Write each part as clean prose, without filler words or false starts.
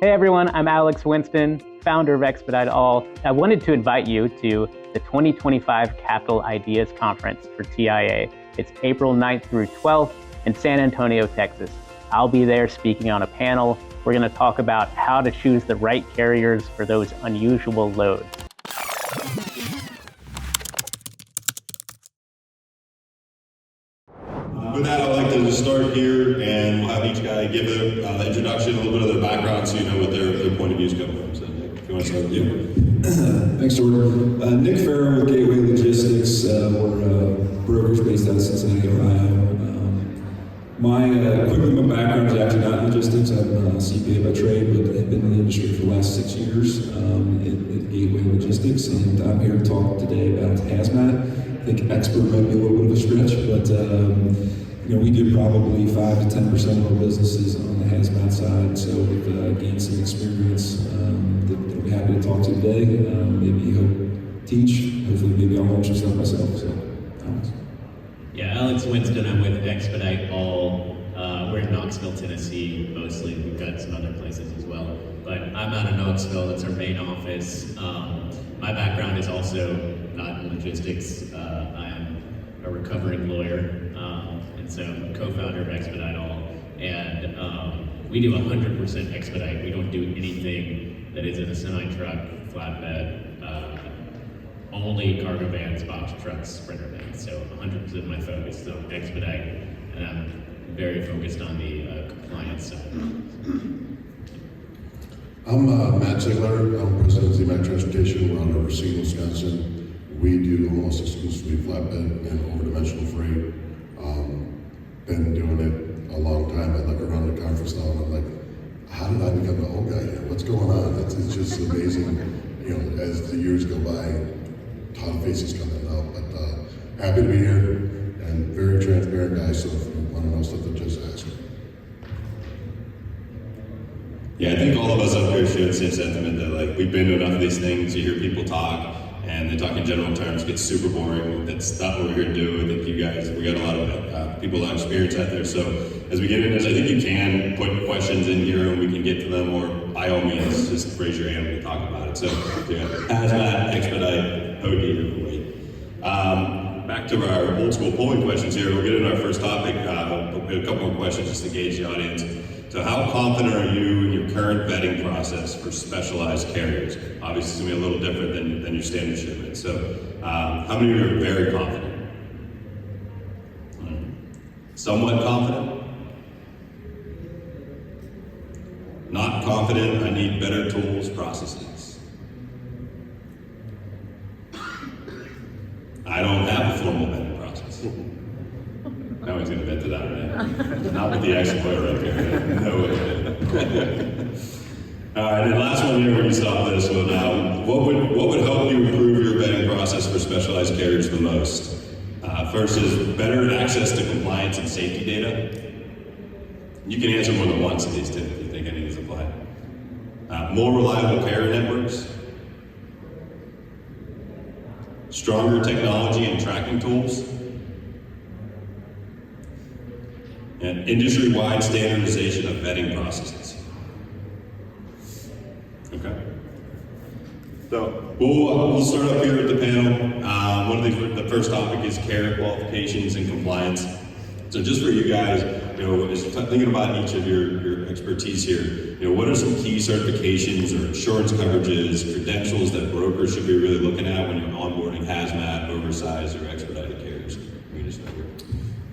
Hey everyone, I'm Alex Winston, founder of Expedite All. I wanted to invite you to the 2025 Capital Ideas Conference for TIA. It's April 9th through 12th in San Antonio, Texas. I'll be there speaking on a panel. We're going to talk about how to choose the right carriers for those unusual loads. With that, I'd like to just start here, and we'll have each guy give an introduction, a little bit of their background, so you know what their point of view is coming from. So, Nick, if you want to start with you. Thanks, Jordan. Nick Farrow with Gateway Logistics. We're brokers based out of Cincinnati, Ohio. My background is actually not in logistics. I'm a CPA by trade, but I've been in the industry for the last 6 years at Gateway Logistics, and I'm here to talk today about Hazmat. I think expert might be a little bit of a stretch, but we do probably 5 to 10% of our businesses on the Hazmat side, so we've gained some experience that we're happy to talk to today. Maybe help teach. Hopefully, maybe I'll learn some stuff myself. So, Alex. Yeah, Alex Winston. I'm with Expedite All. We're in Knoxville, Tennessee, mostly. We've got some other places as well, but I'm out of Knoxville. That's our main office. My background is also not in logistics. I am a recovering lawyer. And so I'm a co-founder of Expedite All, and we do 100% Expedite. We don't do anything that isn't a semi-truck, flatbed, only cargo vans, box trucks, sprinter vans. So 100% of my focus is on Expedite, and I'm very focused on the compliance side. I'm Matt Ziegler. I'm president of ZMAC Transportation. We're out of Racine, Wisconsin. We do almost exclusively flatbed and over-dimensional freight. Been doing it a long time. I look around the conference now and I'm like, how did I become the old guy here? What's going on? It's just amazing, as the years go by, a ton of faces coming out. But happy to be here and very transparent guy, so if you want to know something, just ask me. Yeah, I think all of us up here share the same sentiment that we've been to enough of these things. You hear people talk, and they talk in general terms, it gets super boring. That's not what we're here to do. I think you guys, we got a lot of people with experience out there. So as we get into this, I think you can put questions in here and we can get to them, or by all means, just raise your hand and we can talk about it. So yeah, Hazmat, Expedite, OD, overweight. Back to our old school polling questions here. We'll get into our first topic. We'll get a couple more questions just to gauge the audience. So how confident are you in your current vetting process for specialized carriers? Obviously, it's going to be a little different than your standard shipment. So how many of you are very confident? Somewhat confident? Not confident, I need better tools, processes. I don't have a formal vetting process. Now he's going to vet to that, man. Not with the explorer up here. No way. All right, and last one here, when you stop this one out, what would help you improve your vetting process for specialized carriers the most? First is better access to compliance and safety data. You can answer more than once of these two if you think any of these apply. More reliable carrier networks. Stronger technology and tracking tools. And industry-wide standardization of vetting processes. Okay. So we'll start up here at the panel. The first topic is carrier qualifications and compliance. So just for you guys, thinking about each of your expertise here, what are some key certifications or insurance coverages, credentials that brokers should be really looking at when you're onboarding Hazmat, Oversize, or expedited carriers?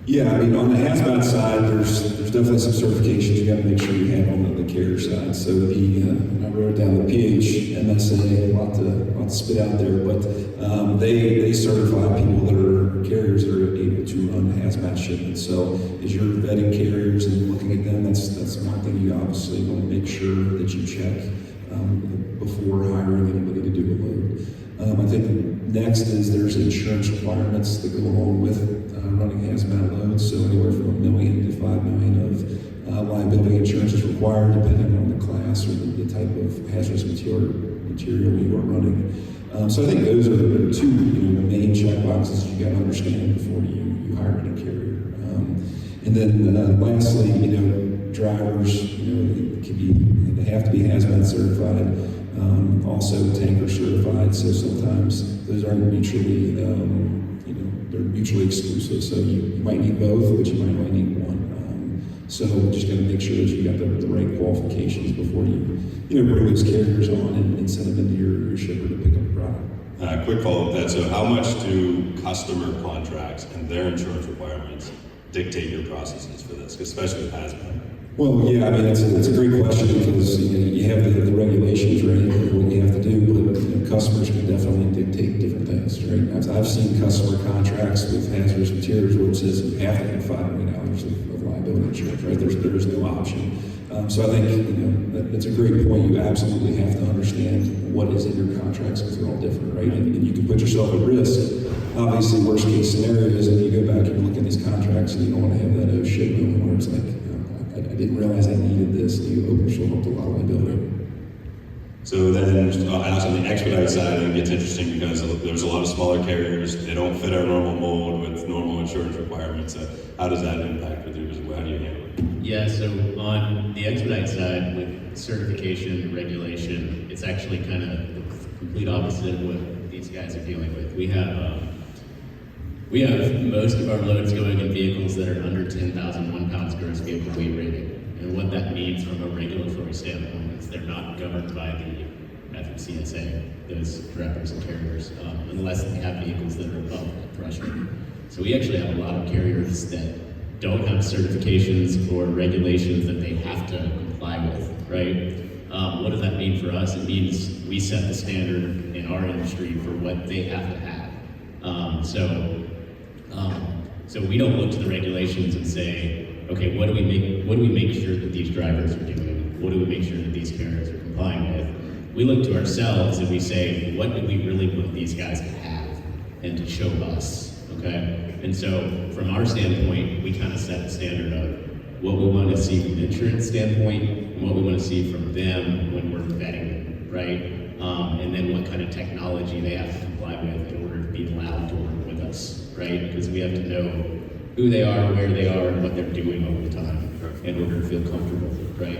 Yeah, on the Hazmat side, there's definitely some certifications you got to make sure you have on the carrier side. So I wrote down the PHMSA, a lot to spit out there, but they certify people that are carriers that are able to run Hazmat shipments. So as you're vetting carriers and looking at them, that's one thing you obviously want to make sure that you check before hiring anybody to do a load. I think next is there's insurance requirements that go along with running Hazmat loads, so anywhere from $1 million to $5 million of liability insurance is required, depending on the class or the type of hazardous material you are running. So I think those are the two main check boxes you got to understand before you hire any carrier. And then lastly, drivers, it could be the have to be hazmat certified, also tanker certified. So sometimes those aren't mutually, they're mutually exclusive. So you might need both, but you might only need one. So just got to make sure that you got the right qualifications before you bring those carriers on and send them into your shipper to pick up the product. Quick follow-up that. So how much do customer contracts and their insurance requirements dictate your processes for this, especially with Hazmat? Well, yeah, I mean, it's a great question because you have the regulations, right, of what you have to do, but customers can definitely dictate different things, right? I've seen customer contracts with hazardous materials where it says you have to have $5 million of liability insurance, right? There is no option. So I think that's a great point. You absolutely have to understand what is in your contracts because they're all different, right? And you can put yourself at risk. Obviously, worst case scenario is if you go back and look at these contracts and you don't want to have that oh shit moment where it's like, I didn't realize I needed this. You open yourself up to a lot of liability. So then, also on the Expedite side, I think it's interesting because there's a lot of smaller carriers. They don't fit our normal mold with normal insurance requirements. So how does that impact with you? How do you handle it? Yeah, so on the Expedite side, with certification, regulation, it's actually kind of the complete opposite of what these guys are dealing with. We have most of our loads going in vehicles that are under 10,001 pounds gross vehicle weight rating. And what that means from a regulatory standpoint is they're not governed by the FMCSA, those drivers and carriers, unless they have vehicles that are above that threshold. So we actually have a lot of carriers that don't have certifications or regulations that they have to comply with, right? What does that mean for us? It means we set the standard in our industry for what they have to have. So we don't look to the regulations and say, okay, what do we make sure that these drivers are doing? What do we make sure that these carriers are complying with? We look to ourselves and we say, what do we really want these guys to have and to show us, okay? And so from our standpoint, we kind of set the standard of what we want to see from an insurance standpoint and what we want to see from them when we're vetting them, right? And then what kind of technology they have to comply with in order to be allowed to work with us, right? Because we have to know who they are, where they are, and what they're doing over time in order to feel comfortable, right?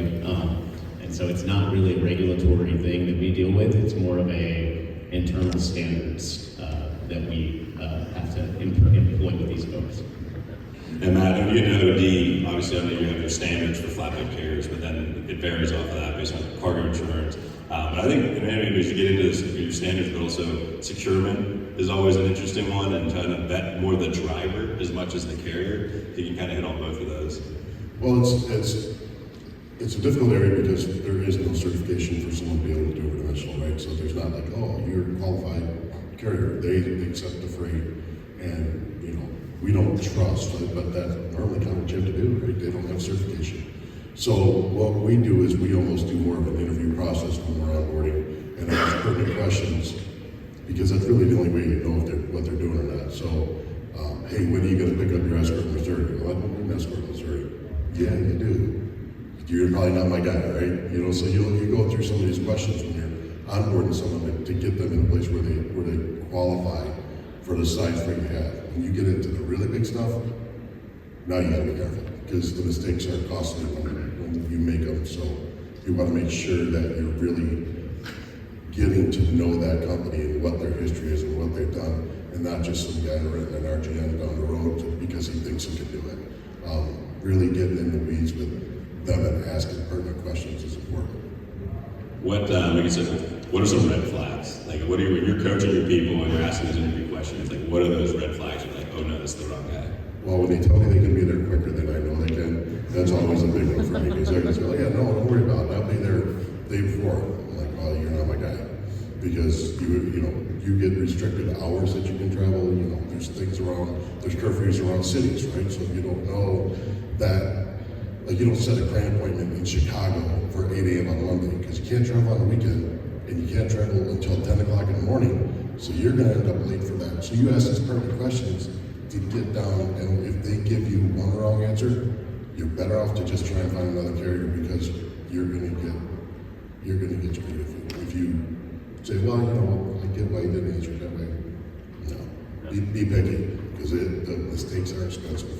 And so it's not really a regulatory thing that we deal with. It's more of a internal standards that we have to employ with these folks. And Matt, when you get an OD, obviously I know you have your standards for flatbed carriers, but then it varies off of that based on cargo insurance. But I think as you get into your standards, but also securement is always an interesting one, and trying to vet more the driver as much as the carrier. You can kind of hit on both of those. Well, it's a difficult area because there is no certification for someone to be able to do overdimensional, right? So there's not like, oh, you're a qualified carrier. They accept the freight, and we don't trust, but that's normally kind of what you have to do, right? They don't have certification. So what we do is we almost do more of an interview process when we're onboarding and ask pertinent questions, because that's really the only way you know what they're doing or not. So, hey, when are you going to pick up your escort in Missouri? Well, I don't do an escort in Missouri. Yeah, you do. You're probably not my guy, right? So you go through some of these questions when you're onboarding someone to get them in a place where they qualify for the size freight you have. When you get into the really big stuff, now you got to be careful because the mistakes are costly when you make them. So you want to make sure that you're really getting to know that company and what their history is and what they've done, and not just some guy written an RGM down the road because he thinks he can do it. Really getting in the weeds with them and asking pertinent questions is important. What are some red flags? Like, when you're coaching your people and you're asking those interview questions, like, what are those red flags? You're like, oh no, that's the wrong guy. Well, when they tell me they can be there quicker than I know they can, that's always a big one for me. Because they're going to go, yeah, no, don't worry about it. I'll be there the day before. I'm like, well, you're not my guy. Because you get restricted hours that you can travel. There's things around, there's curfews around cities, right? So if you don't know that, like you don't set a crane appointment in Chicago for 8 a.m. on Monday because you can't travel on the weekend and you can't travel until 10 o'clock in the morning. So you're going to end up late for that. So you ask these pertinent questions to get down, and if they give you one wrong answer, you're better off to just try and find another carrier because you're going to get screwed if you say, well, I get why you didn't answer it that way. No, be picky because the mistakes are expensive.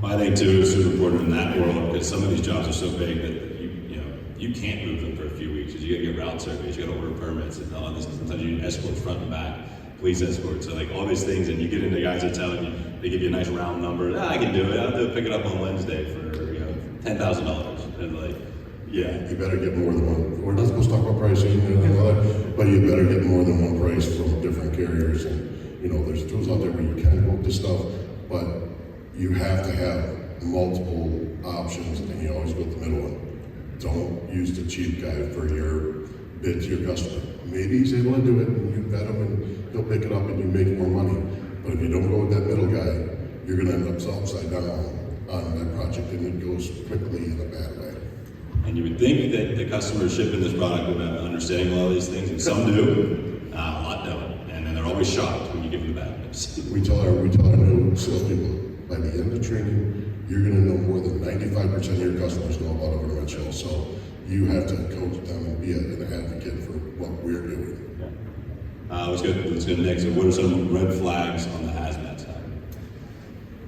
Well, I think too it's super important in that world because some of these jobs are so big that you can't move them for a few weeks because you got to get route surveys, you got to order permits, and all this. Sometimes you need escorts front and back, police escorts, so like all these things, and you get into guys that are telling you, they give you a nice round number. I can do it. I'll do it. Pick it up on Wednesday for $10,000. And like, yeah, You better get more than one. We're not supposed to talk about pricing, but you better get more than one price from different carriers. And there's tools out there where you can quote this stuff, but you have to have multiple options, and you always go with the middle one. Don't use the cheap guy for your bid to your customer. Maybe he's able to do it, and you vet him, and he'll pick it up, and you make more money. But if you don't go with that middle guy, you're going to end up upside down on that project, and it goes quickly in a bad way. and you would think that the customers shipping this product would have understanding of all these things, and some do, a lot don't, and then they're always shocked when you give them the bad news. We tell our new salespeople, by the end of training, you're going to know more than 95% of your customers know about Oversize. So you have to coach them and be an advocate for what we're doing. Let's go next. So what are some red flags on the hazmat side?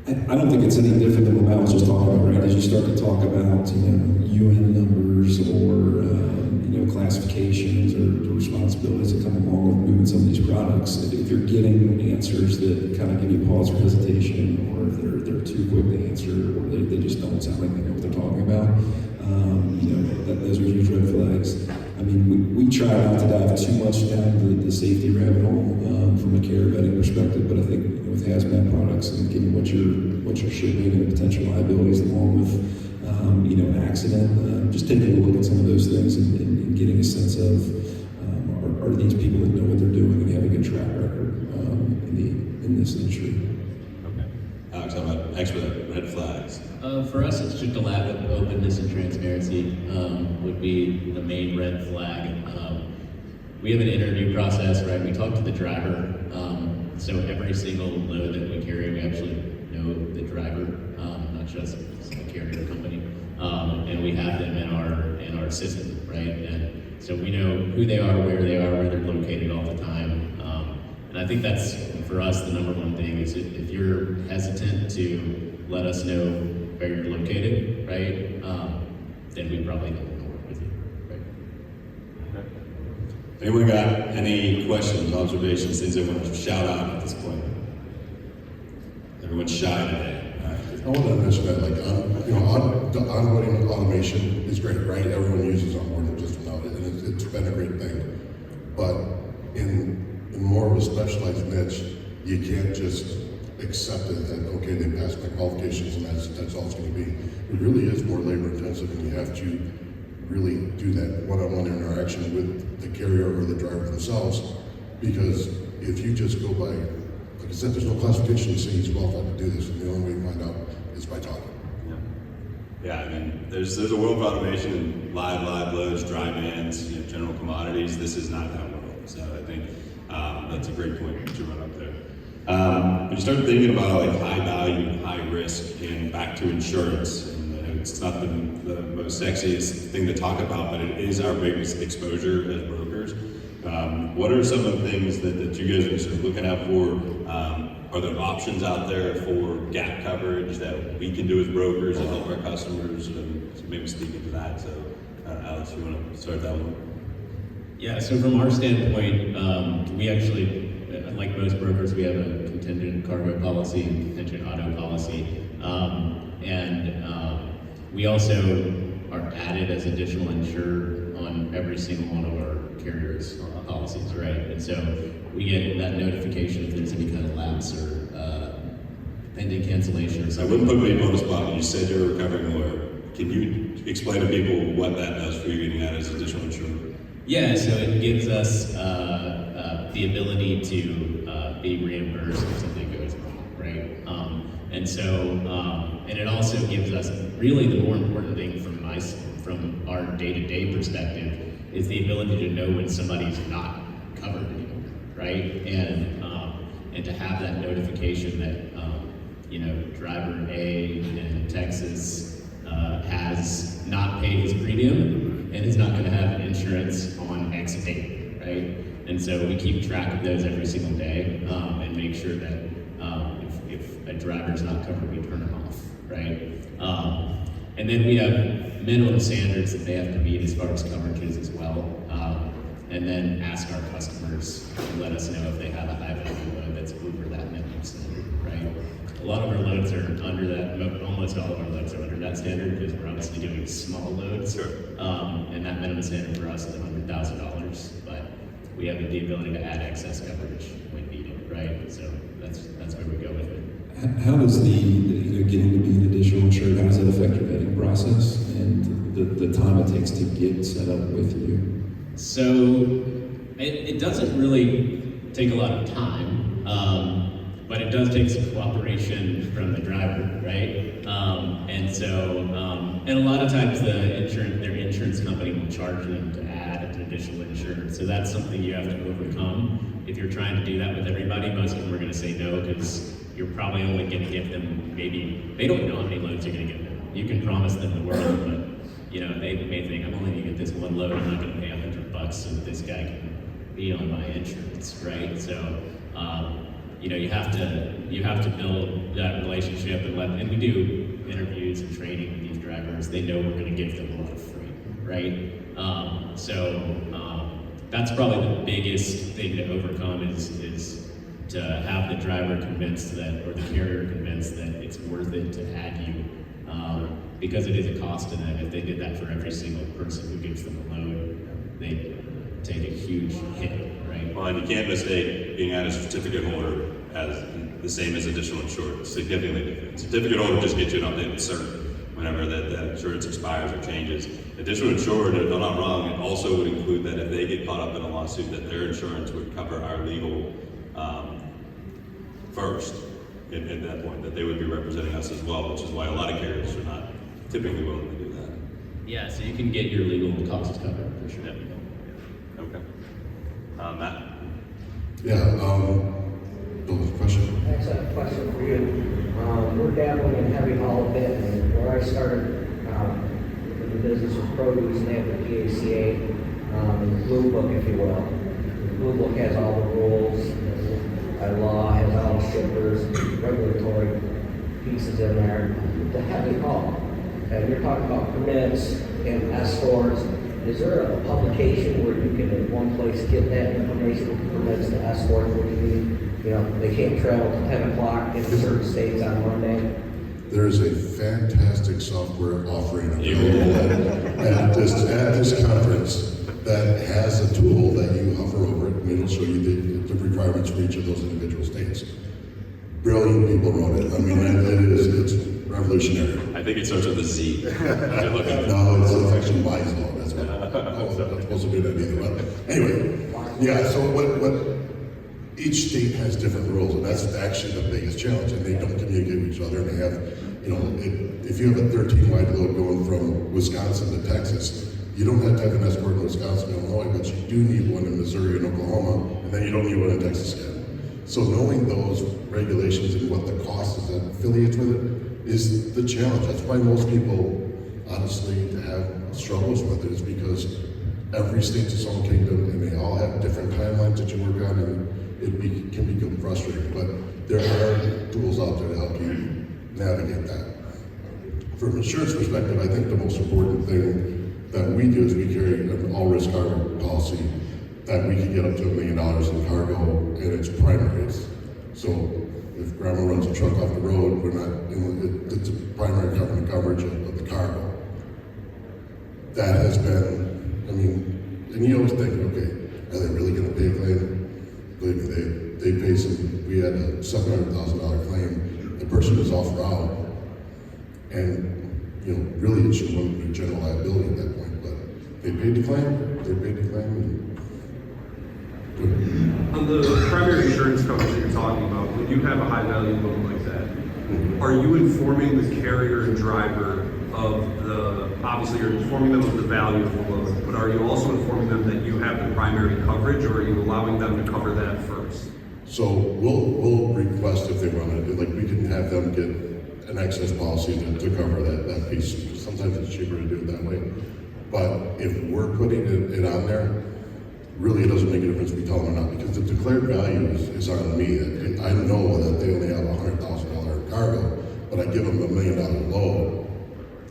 I don't think it's any different than what Matt was just talking about, right? As you start to talk about, UN numbers or, classifications or the responsibilities that come along with moving some of these products, if you're getting answers that kind of give you pause or hesitation, or if they're too quick to answer, or they just don't sound like they know what they're talking about, those are huge red flags. I mean, we try not to dive too much down the safety rabbit hole from a carrier vetting perspective, but I think with hazmat products and given what you're shipping and the potential liabilities along with accident, just taking a look at some of those things and getting a sense of are these people that know what they're doing and have a good track record in this industry. Okay. Alex, how about Expedite red flags? For us, it's just a lack of openness and transparency would be the main red flag. We have an interview process, right? We talk to the driver. So every single load that we carry, we actually know the driver, not just a carrier company. And we have them in our system, right? And so we know who they are, where they're located all the time. And I think that's, for us, the number one thing is if you're hesitant to let us know where you're located, right? Then we probably don't want to work with you, right? Anyone got any questions, observations, things they want to shout out at this point? Everyone's shy today. I want to mention that, the onboarding automation is great, right? Everyone uses onboarding just now, and it's been a great thing. But in more of a specialized niche, you can't just accept it that, okay, they passed my qualifications and that's all it's going to be. It really is more labor intensive, and you have to really do that one-on-one interaction with the carrier or the driver themselves, because if you just go by, like I said, there's no classification to say he's qualified to do this, and the only way you find out is by talking. Yeah, I mean, there's a world of automation and live loads, dry vans, general commodities. This is not that world. So I think that's a great point to run up there. When you start thinking about like high value, high risk, and back to insurance, and it's not the most sexiest thing to talk about, but it is our biggest exposure as brokers. What are some of the things that you guys are sort of looking out for? Are there options out there for gap coverage that we can do as brokers to help our customers? And so maybe speak into that. So, Alex, you want to start that one? Yeah, so from our standpoint, we actually, like most brokers, we have a contingent cargo policy and contingent auto policy. We also are added as additional insured on every single one of our carriers' policies, right? And so we get that notification if there's any kind of lapse or pending cancellation or something. I wouldn't put people on the spot. You said you're a recovering lawyer. Can you explain to people what that does for you getting that as additional insured? Yeah, so it gives us the ability to be reimbursed if something goes wrong, right? And it also gives us, really the more important thing from our day-to-day perspective is the ability to know when somebody's not covered anymore, right? And to have that notification that driver A in Texas has not paid his premium and is not going to have insurance on X date, right? And so we keep track of those every single day and make sure that if a driver's not covered, we turn them off, right? And then we have minimum standards that they have to meet as far as coverages as well. And then ask our customers to let us know if they have a high value load that's over that minimum standard, right? A lot of our loads are under that, almost all of our loads are under that standard because we're obviously doing small loads. Sure. And that minimum standard for us is $100,000, but we have the ability to add excess coverage when needed, right? So that's where we go with it. How does getting to be an additional insured, how does that affect your vetting process and the time it takes to get set up with you? So it doesn't really take a lot of time, but it does take some cooperation from the driver, right? And a lot of times their insurance company will charge them to add an additional insurance. So that's something you have to overcome. If you're trying to do that with everybody, most of them are going to say no because you're probably only going to give them they don't know how many loads you're going to give them. You can promise them the world, but they may think I'm only going to get this one load. I'm not going to pay $100 so that this guy can be on my insurance, right? So you have to build that relationship and we do interviews and training with these drivers. They know we're going to give them a lot of freight, right? That's probably the biggest thing to overcome is to have the driver convinced that, or the carrier convinced that it's worth it to add you, because it is a cost to them. If they did that for every single person who gives them a load, they'd take a huge hit, right? Well, and you can't mistake being at a certificate holder as the same as additional insured. Significantly different. Certificate holder just gets you an updated cert whenever that insurance expires or changes. Additional insured, if I'm not wrong, it also would include that if they get caught up in a lawsuit, that their insurance would cover our legal first at that point, that they would be representing us as well, which is why a lot of carriers are not typically willing to do that. Yeah, so you can get your legal costs covered for sure. Okay. Matt? Question? I actually have a question for you. We're dabbling in heavy haul a bit, and where I started in the business with produce, and they have the PACA, the Blue Book, if you will. The Blue Book has all the rules, by law, has all the shippers, regulatory pieces in there. The heavy haul, and you're talking about permits and escorts. Is there a publication where you can in one place get that information, permits to escort what you need? They can't travel till 10 o'clock in certain states on Monday. There's a fantastic software offering available at this conference that has a tool that you hover over it, and it'll show you the requirements for each of those individual states. Brilliant people wrote it. I mean, it's revolutionary. I think it starts with a Z. No, it's affection wise law. That's what I'm supposed to do that either. But anyway, yeah. So what? Each state has different rules, and that's actually the biggest challenge. And they don't communicate with each other. And they have, if you have a 13 wide load going from Wisconsin to Texas, you don't have to have an escort in Wisconsin, Illinois, but you do need one in Missouri and Oklahoma, and then you don't need one in Texas yet. So knowing those regulations and what the cost is that affiliates with it is the challenge. That's why most people, honestly, have struggles with it, is because every state's its own kingdom, and they all have different timelines that you work on, and it can become frustrating. But there are tools out there to help you navigate that. From an insurance perspective, I think the most important thing that we do is we carry an all-risk cargo policy that we can get up to $1 million in cargo, and it's primary. So if grandma runs a truck off the road, we're not, it's a primary government coverage of the cargo. That has been, and you always think, okay, are they really going to pay a claim? Believe me, they pay some. We had a $700,000 claim. The person was off route, and really it should have been general liability at that point. But they paid the claim. They paid the claim. On the primary insurance coverage that you're talking about, when you have a high value load like that, are you informing the carrier and driver obviously you're informing them of the value of the load, but are you also informing them that you have the primary coverage, or are you allowing them to cover that first? So we'll request if they run it, like we can have them get an excess policy to cover that piece. Sometimes it's cheaper to do it that way. But if we're putting it on there, really it doesn't make a difference if we tell them or not, because the declared value is on me. I know that they only have $100,000 cargo, but I give them $1 million load.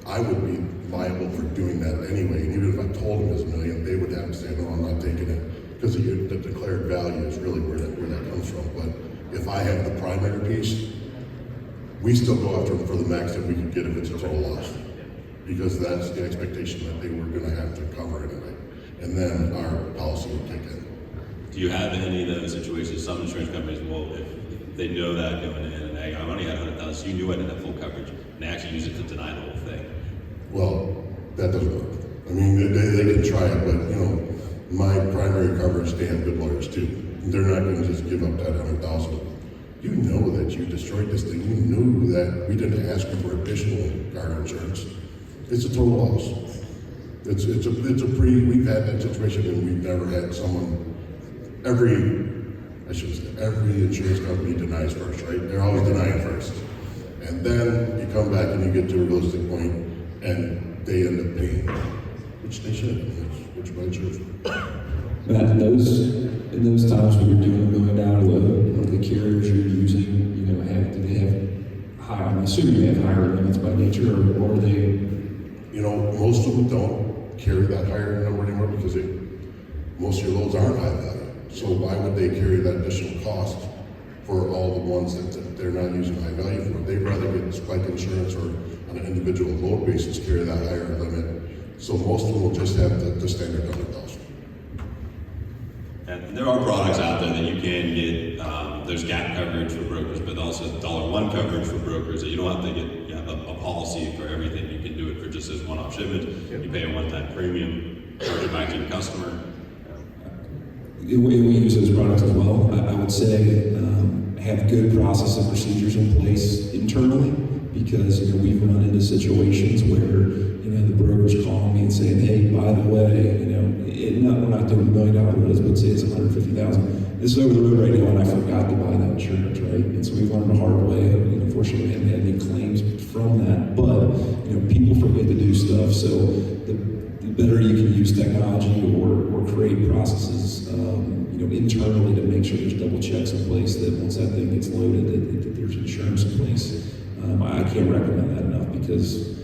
I would be liable for doing that anyway. And even if I told them it's $1 million, they would have to say, no, I'm not taking it, because the declared value is really where that comes from. But if I have the primary piece, we still go after them for the max that we can get if it's a total loss, because that's the expectation that they were going to have to cover anyway. And then our policy will kick in. Do you have any of those situations? Some insurance companies will, if they know that going in, and hey, I've only had 100,000, so you knew I didn't have full coverage, and they actually use it to deny the whole thing. Well, that doesn't work. I mean, they can try it, but you know, my primary coverage, they have good lawyers too. They're not going to just give up that 100,000. You know that you destroyed this thing. You knew that we didn't ask you for additional car insurance. It's a total loss. We've had that situation and we've never had someone, every insurance company denies first, right? They're always denying first. And then you come back and you get to a realistic point and they end up paying, which they should, which my insurance. Matt, in those times when you're doing $1 million load, what the carriers you're using, do they have higher, I'm assuming they have higher limits by nature, or are they? You know, most of them don't carry that higher number anymore because most of your loads aren't high value. So why would they carry that additional cost for all the ones that they're not using high value for? They'd rather get spike insurance or on an individual load basis carry that higher limit. So most of them will just have the standard 100,000. And there are products out there that you can get. There's gap coverage for brokers, but also $1 coverage for brokers. So you don't have to get a policy for everything. You can do it for just as one-off shipment. You pay a one-time premium, charge it back to your customer. We use those products as well. I would say have good process and procedures in place internally, because we've run into situations where the broker's calling me and saying, hey, by the way, we're not doing $1 million loads, but say it's 150,000. This is over the road right now, and I forgot to buy that insurance, right? And so we've learned the hard way. Unfortunately, we haven't had any claims from that, but people forget to do stuff. So the better you can use technology or create processes, internally to make sure there's double checks in place, that once that thing gets loaded, that there's insurance in place. I can't recommend that enough, because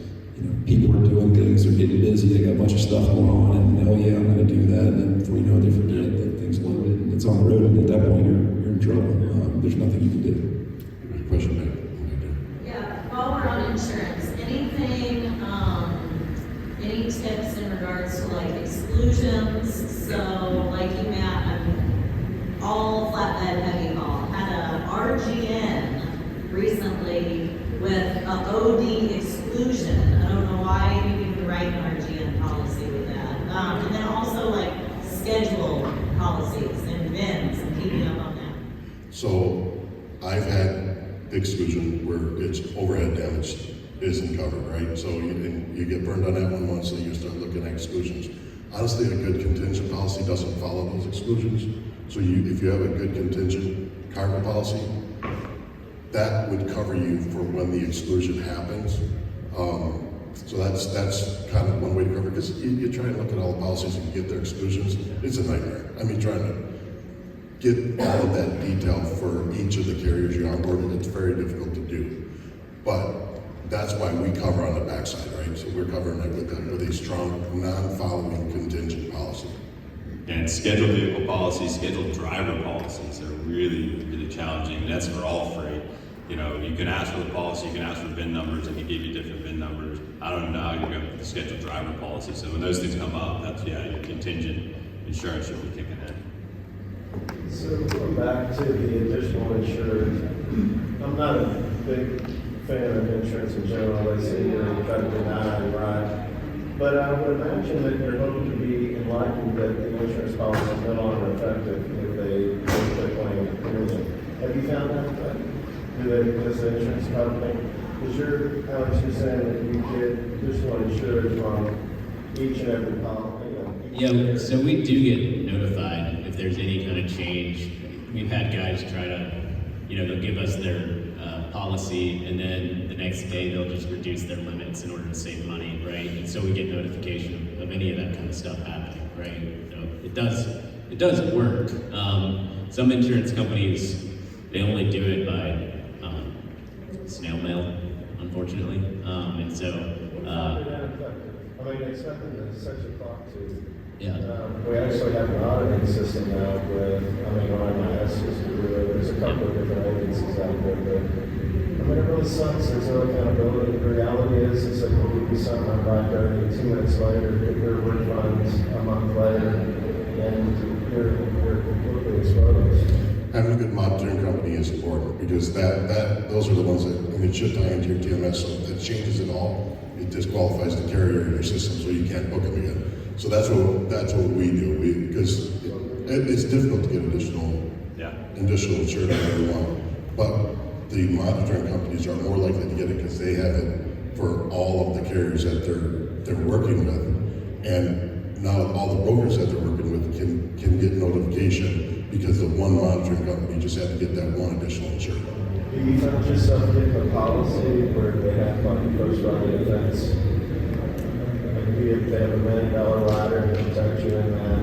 people are doing things, they're getting busy, they got a bunch of stuff going on, and oh yeah, I'm going to do that, and then before you know it, they forget that thing's loaded, and it's on the road, and at that point, you're in trouble. There's nothing you can do. Good question, man. Yeah, while we're on insurance, any tips in regards to like exclusions? So like you, Matt, all flatbed heavy haul, had a RGN recently with an OD exclusion. I don't know why you even write an RGN policy with that. And then also like schedule policies and VINs and keeping up on that. So I've had the exclusion where it's overhead damage isn't covered, right? So you get burned on that one once, so you start looking at exclusions. Honestly, a good contingent policy doesn't follow those exclusions. So if you have a good contingent cargo policy, that would cover you for when the exclusion happens. So that's kind of one way to cover it, because you try and look at all the policies and get their exclusions. It's a nightmare. I mean, trying to get all of that detail for each of the carriers you're onboarding, it's very difficult to do. But that's why we cover on the backside, right? So we're covering it with a strong non-following contingent policy. And scheduled vehicle policies, scheduled driver policies are really, really challenging. That's for all freight. You can ask for the policy, you can ask for VIN numbers, and they give you different VIN numbers. I don't know how you go with the scheduled driver policy. So when those things come up, that's, your contingent insurance should be kicking in. So going back to the additional insurance, I'm not a big fan of insurance in general. They say you try to deny, right? But I would imagine that you're hoping to be enlightened that the insurance policy is no longer effective if they make the claim at premium. Have you found that? Does the insurance company? Because Alex, you're saying that you get additional insurance from each and every policy. Yeah, so we do get notified if there's any kind of change. We've had guys try to, they'll give us their policy, and then the next day they'll just reduce their limits in order to save money, right? And so we get notification of any of that kind of stuff happening, right? So it does work. Some insurance companies, they only do it by snail mail, unfortunately. And so I mean, expecting the section talk to. Yeah. We actually have an auditing system now with, RMIS is there's a couple of different agencies out there, but it really sucks. There's no accountability. The reality is that we'll give you something on Black Friday, 2 minutes later, get your refunds a month later, and you're completely exposed. Having a good monitoring company is important because those are the ones that, and it should tie into your TMS, so if that changes it all, it disqualifies the carrier in your system, so you can't book them again. So that's what we do. Because it's difficult to get additional insurance on everyone, but the monitoring companies are more likely to get it because they have it for all of the carriers that they're working with, and now all the brokers that they're working with can get notification because the one monitoring company just had to get that one additional insurance. Do you find yourself getting a policy where they have like first line defense? Maybe if they have $1 million rider and protect you in that.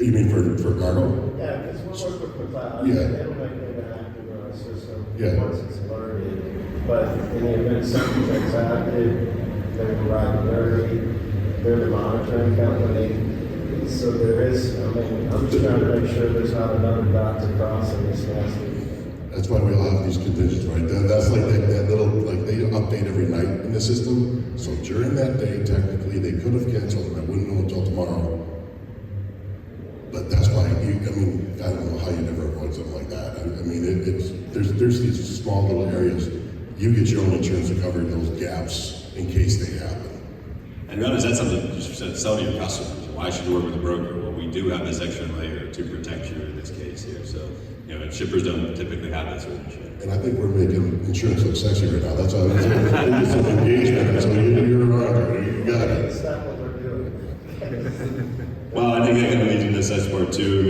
You mean for cargo? Yeah, because we're working with McLeod. Yeah. They'll make it active in our system Yeah. once it's alerted. But in the event something gets active, they're riding dirty, they're the monitoring company. So there is, I'm just trying to make sure there's not another dot to cross in this nasty. That's why we all have these conditions, right? That's like that little, like they update every night in the system. So during that day, technically, they could have canceled and I wouldn't know until tomorrow. But that's why I don't know how you never avoid something like that. There's these small little areas. You get your own insurance to cover those gaps in case they happen. And realize that's something you should sell to your customers. Why should you work with a broker? Well, we do have this extra layer to protect you in this case here. So, shippers don't typically have that sort of insurance. And I think we're making insurance look sexy right now. That's all. It's an engagement. So you're right. You got it. That's not what we're doing. Well, I think that kind of leads into this next part too.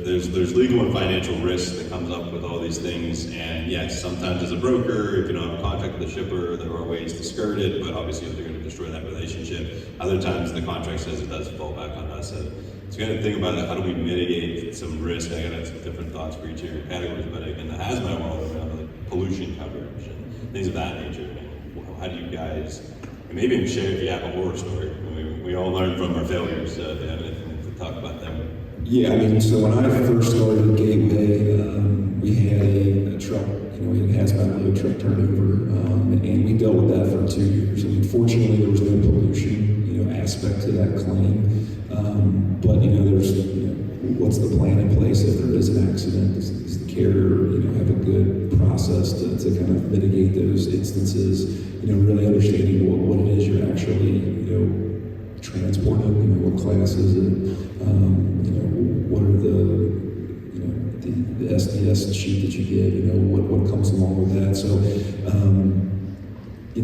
There's legal and financial risk that comes up with all these things. And yes, sometimes as a broker, if you don't have a contract with the shipper, there are ways to skirt it, but obviously they're going to destroy that relationship. Other times the contract says it does fall back on us. So it's going to think about it, how do we mitigate some risk? I got some different thoughts for each of your categories, but in the Hazmat world, we have like pollution coverage and things of that nature. How do you guys, and maybe even share if you have a horror story. We all learn from our failures, so if you have anything to talk about them. Yeah, so when I first started at Gateway, we had a truck, we had a hazmat load truck turnover, and we dealt with that for 2 years. Fortunately, there was no pollution, aspect to that claim. But there's, what's the plan in place if there is an accident? Does the carrier, have a good process to kind of mitigate those instances? Really understanding what it is you're actually, transporting. What class is it? What are the SDS sheet that you get? What comes along with that? So, a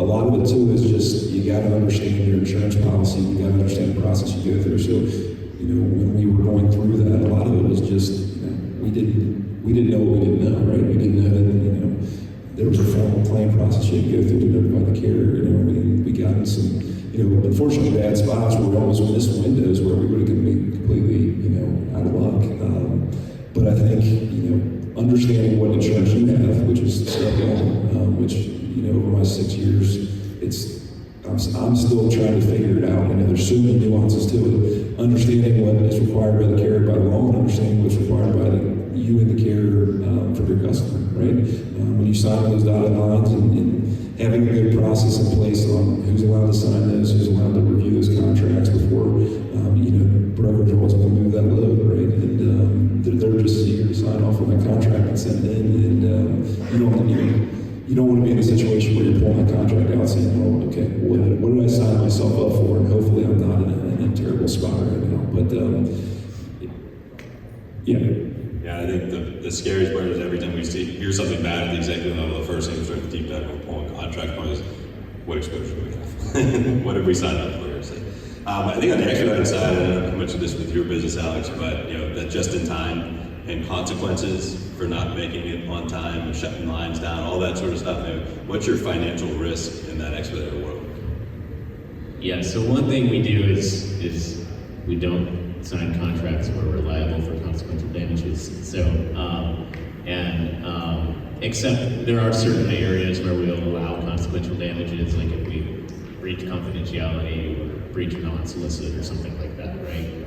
lot of it too is just you got to understand your insurance policy. You got to understand the process you go through. So, when we were going through that, a lot of it was just we didn't know what we didn't know, right? We didn't know that there was a formal claim process you had to go through to notify the carrier. We got in some unfortunately bad spots where we almost missed windows where we would have been completely out of luck. But I think understanding what insurance you have, which is step one, which over my 6 years, I'm still trying to figure it out. There's so many nuances to it. Understanding what is required by the carrier by law, and understanding what's required by you and the carrier for your customer, right? When you sign those dotted lines and having a good process in place on who's allowed to sign those, who's allowed to review those contracts before, brokerage wants to move that load, right? And they're just eager to sign off on that contract and send it in, and you don't want to be in a situation where you're pulling that contract out saying, well, okay, what did I sign myself up for? And hopefully I'm not in a terrible spot right now. But, Yeah, I think the scariest part is every time we hear something bad at the executive level, the first thing we start to deep dive on pulling contract is what exposure do we have? What have we signed up for? So, I think on the expedited side, I don't know how much of this with your business, Alex, but that just in time and consequences for not making it on time and shutting lines down, all that sort of stuff. What's your financial risk in that expedited world? Yeah, so one thing we do is we don't sign contracts where we're liable for consequential damages. So And except there are certain areas where we'll allow consequential damages, like if we breach confidentiality or breach non-solicit or something like that, right?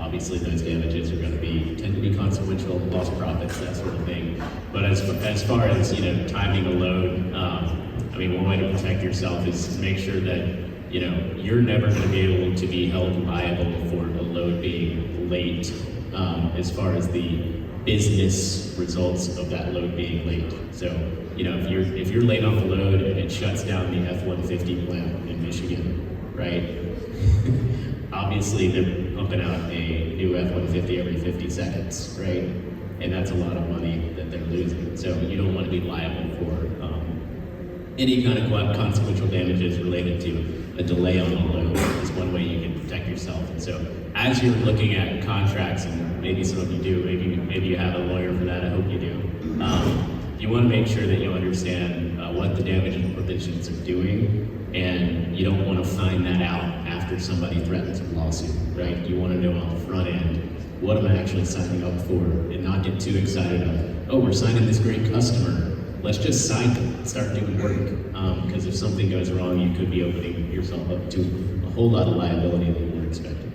Obviously, those damages are going to tend to be consequential, lost profits, that sort of thing. But as far as timing a load, I mean, one way to protect yourself is to make sure that you're never going to be able to be held liable for a load being late, as far as the business results of that load being late. So, if you're late on the load and it shuts down the F-150 plant in Michigan, right? Obviously, they're pumping out a new F-150 every 50 seconds, right? And that's a lot of money that they're losing. So you don't want to be liable for any kind of consequential damages related to a delay on the load. Is one way you can protect yourself. And so as you're looking at contracts, and maybe some of you do, maybe you have a lawyer for that, I hope you do, you want to make sure that you understand what the damage provisions are doing, and you don't want to find that out after somebody threatens a lawsuit, right? You want to know on the front end, what am I actually signing up for, and not get too excited of, oh, we're signing this great customer, let's just sign them and start doing work. Because if something goes wrong, you could be opening yourself up to a whole lot of liability that you weren't expecting.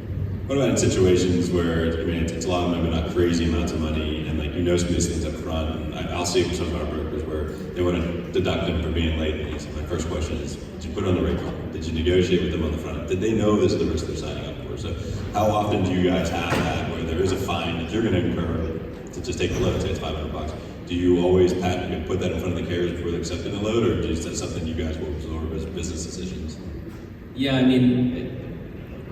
What about in situations where, it's a lot of money, but not crazy amounts of money, and some of these things up front, and I'll see with some of our brokers where they want to deduct them for being late. And so my first question is, did you put it on the rate card? Did you negotiate with them on the front end? Did they know this is the risk they're signing up for? So how often do you guys have that where there is a fine that you're going to incur to just take the load, say it's $500? Do you always put that in front of the carriers before they're accepting the load, or is that something you guys will absorb as business decisions? Yeah, I mean,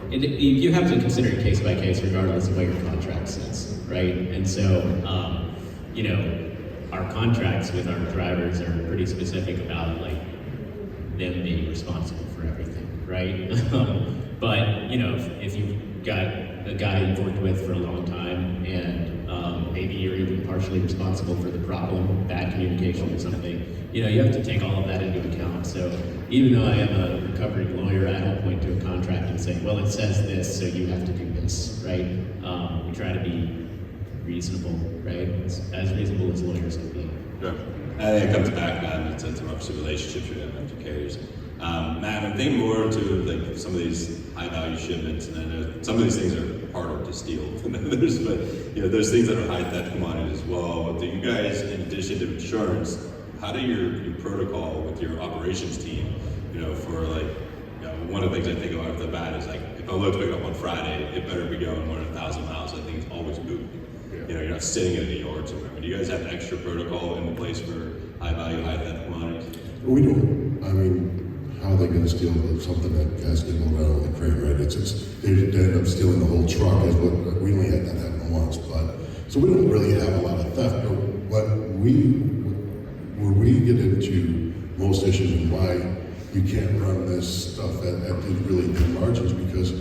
you have to consider it case by case regardless of what your contract says, right? And so, our contracts with our drivers are pretty specific about them being responsible for everything, right? But if you've got a guy you've worked with for a long time, and maybe you're even partially responsible for the problem, bad communication or something, you have to take all of that into account. So even though I am a recovering lawyer, I don't point to a contract and say, well, it says this, so you have to do this, right? We try to be reasonable, right? As reasonable as lawyers can be. Sure. I think it comes back down to obviously relationships you're going to have to carriers. Matt, I'm thinking more to some of these high-value shipments, and I know some of these things are harder to steal than others, but there's things that are high-theft commodities as well. Do you guys, in addition to insurance, how do your protocol with your operations team, for one of the things I think of off the bat is if a load's picking up on Friday, it better be going more than 1,000 miles. That thing's always moving. You're not sitting in a yard somewhere. Do you guys have an extra protocol in place for high-value, high-theft commodities? We don't. I mean, how are they going to steal something that has to go around with a crate, right? They end up stealing the whole truck. We only had that happen once, so we don't really have a lot of theft. But where we get into most issues and why you can't run this stuff at these really thin margins, because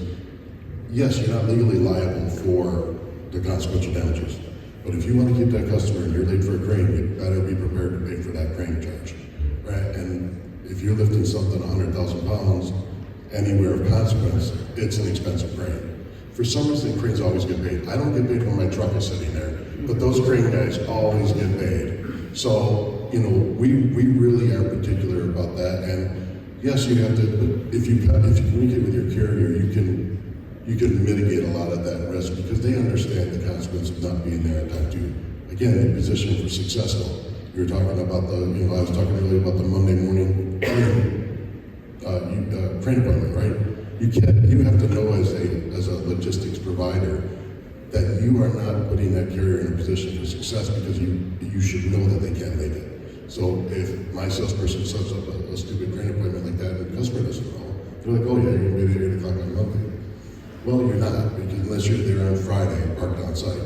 yes, you're not legally liable for the consequential damages. But if you want to keep that customer and you're late for a crane, you better be prepared to pay for that crane charge, right? And if you're lifting something 100,000 pounds, anywhere of consequence, it's an expensive crane. For some reason, cranes always get paid. I don't get paid when my truck is sitting there, but those crane guys always get paid. So, we really are particular about that. And yes, you have to, but if you communicate with your carrier, you can mitigate a lot of that risk, because they understand the consequence of not being there in time to, again, be positioned for successful. You were talking about I was talking earlier about the Monday morning crane appointment, right? You have to know as a logistics provider that you are not putting that carrier in a position for success, because you should know that they can't make it. So if my salesperson sets up a stupid crane appointment like that and the customer doesn't know, they're like, oh yeah, you're going to be at 8 o'clock on Monday. Well, you're not, because unless you're there on Friday parked on site,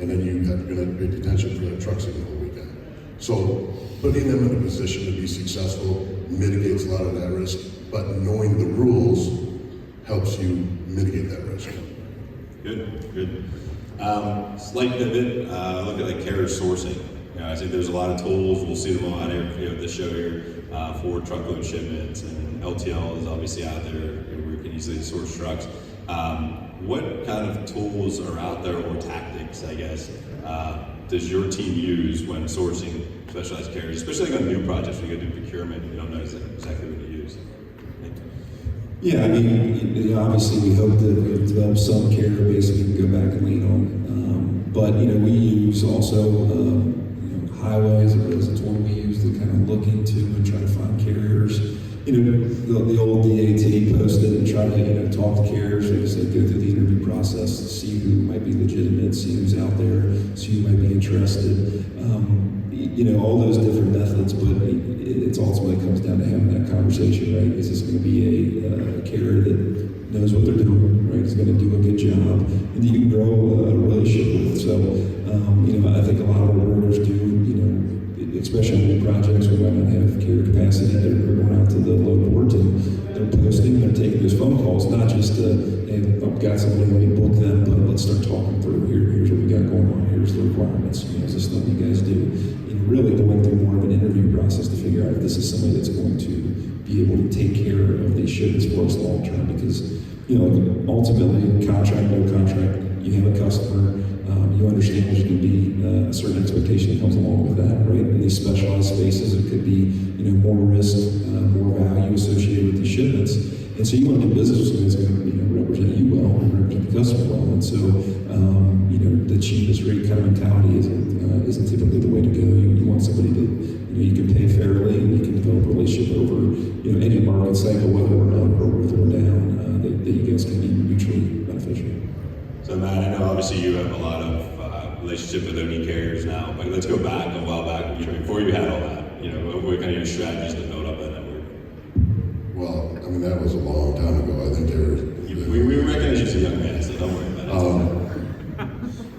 and then you're going to pay detention for that truck sitting the whole weekend. So putting them in a position to be successful mitigates a lot of that risk, but knowing the rules helps you mitigate that risk. Good. Slight pivot, look at carrier sourcing. I think there's a lot of tools. We'll see them all out here at the show here for truckload shipments, and LTL is obviously out there where you can easily source trucks. What kind of tools are out there, or tactics, I guess, does your team use when sourcing specialized carriers, especially like on new projects when you go do procurement, you don't know exactly what to use? Yeah, I mean, obviously we hope that we've developed some carrier base we can go back and lean on. But, we use also, highways, that's one we use to kind of look into and try to find carriers. The old DAT posted and try to, talk to carriers, like I said, go through the interview process, see who might be legitimate, see who's out there, see who might be interested. All those different methods, but it's ultimately comes down to having that conversation, right? Is this going to be a carrier that knows what they're doing, right? Is going to do a good job, and you can grow a relationship with. So, I think a lot of our brokers do, especially on new projects we might not have carrier capacity, they're going out to the load boards and they're posting, they're taking those phone calls, not just, hey, I've got somebody, let me book them, but let's start talking through, here's what we got going on, here's the requirements, is this stuff you guys do? Really going through more of an interview process to figure out if this is somebody that's going to be able to take care of these shipments for us long term, because, ultimately, contract, no contract, you have a customer, you understand there's going to be a certain expectation that comes along with that, right? In these specialized spaces, it could be, more risk, more value associated with these shipments. And so you want to do business with somebody that's going to, represent you well and represent the customer well. And so, the cheapest rate kind of mentality isn't typically the way to go. You want somebody that, you can pay fairly and you can develop a relationship over, any market cycle, whether we're up or whether we're down, that you guys can be mutually beneficial. So Matt, I know obviously you have a lot of relationship with OD carriers now, but let's go back a while back, before you had all that, what were kind of your strategies to build up that network? Well, I mean, that was a long time ago. I think they were... We recognize you as a young man, so don't worry about it.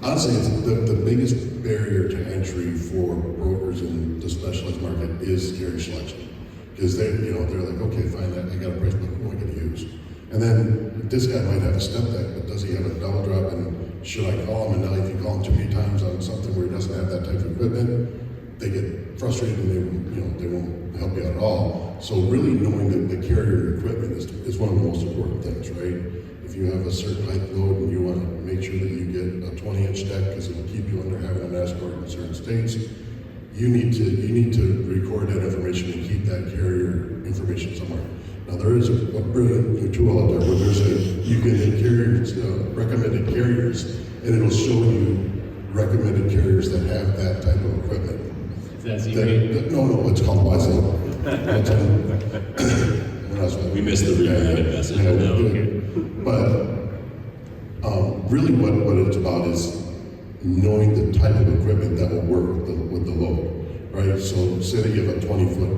Honestly, it's the biggest barrier to entry for brokers in the specialized market is carrier selection. Because they're like, okay, fine, I got a price book, what am I going to use? And then this guy might have a step deck, but does he have a double drop? And should I call him? And now if you call him too many times on something where he doesn't have that type of equipment, they get frustrated and they won't help you out at all. So really knowing that the carrier equipment is one of the most important things, right? If you have a certain height load and you want to make sure that you get a 20-inch deck because it will keep you under having an escort in certain states, you need to record that information and keep that carrier information somewhere. Now there is a brilliant new tool out there where you can hit carriers, recommended carriers, and it'll show you recommended carriers that have that type of equipment. Is that No, it's called Wisely. We missed the rebranded message. But really what it's about is knowing the type of equipment that will work with the load, right? So say that you have a 20-foot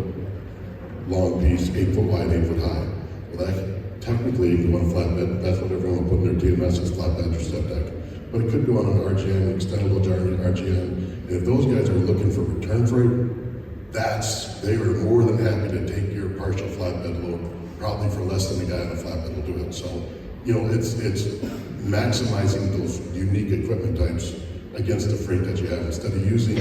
long piece, 8 foot wide, 8 foot high. Well, that technically you can go on a flatbed. That's what everyone will put in their TMS is flatbed or step deck. But it could go on an RGM, extendable RGM. And if those guys are looking for return freight, they are more than happy to take your partial flatbed load, probably for less than the guy on a flatbed will do it. So, it's maximizing those unique equipment types against the freight that you have. Instead of using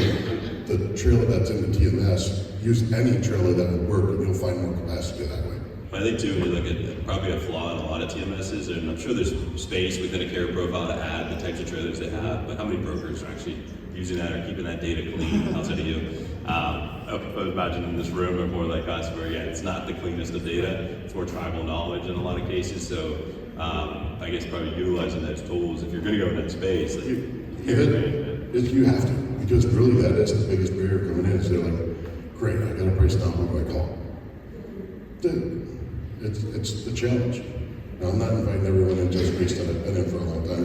the trailer that's in the TMS, use any trailer that would work and you'll find more capacity that way. I think too, when you look at probably a flaw in a lot of TMSs, and I'm sure there's space within a carrier profile to add the types of trailers they have, but how many brokers are actually using that or keeping that data clean outside of you? I would imagine in this room are more like us where, it's not the cleanest of data, it's more tribal knowledge in a lot of cases, so I guess probably utilizing those tools, if you're gonna go in that space, You have to, because really that is the biggest barrier coming in. Is they're like, great, I got a price down, who do I call? It's the challenge. Now, I'm not inviting everyone in just based on I've been in for a long time.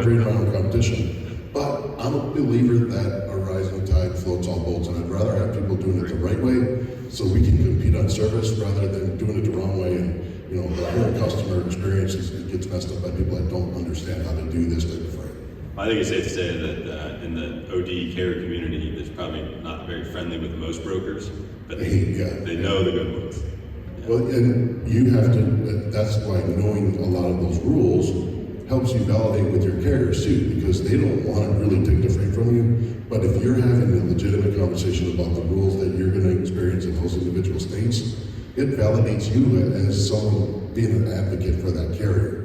Create my own competition. But I'm a believer that a rising tide floats all boats, and I'd rather have people doing it the right way so we can compete on service rather than doing it the wrong way. And the whole customer experience gets messed up by people that don't understand how to do this type of freight. I think it's safe to say that in the OD carrier community, there's probably not very friendly with most brokers, but they know the good ones. Yeah. Well, and you have to, that's why knowing a lot of those rules helps you validate with your carriers too, because they don't want to really take the freight from you. But if you're having a legitimate conversation about the rules that you're going to experience in those individual states, it validates you as someone being an advocate for that carrier.